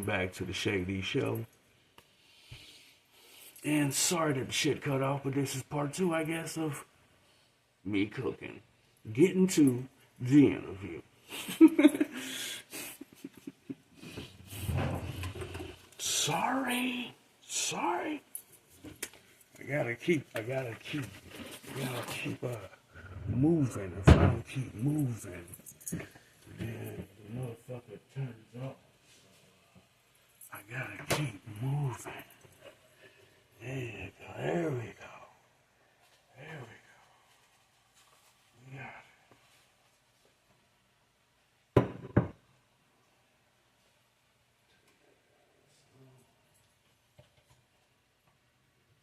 welcome back to the Shay'D show. And sorry that the shit cut off, but this is part 2, I guess, of me cooking. Getting to the interview. Sorry. I gotta keep moving. If I don't keep moving, then the motherfucker turns off. I gotta keep moving. There we go. We got it.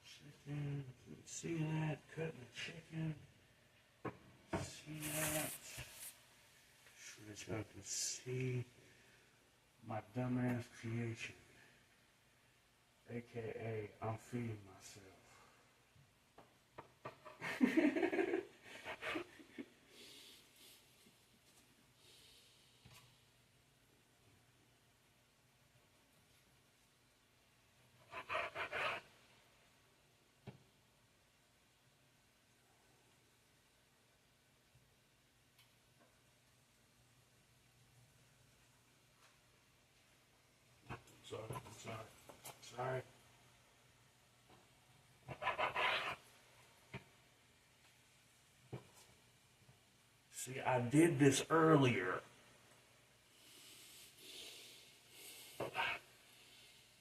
Chicken, see that? Cutting the chicken. See that? Sure that y'all can see my dumbass creation. A.k.a. I'm feeding myself. Sorry. See, I did this earlier.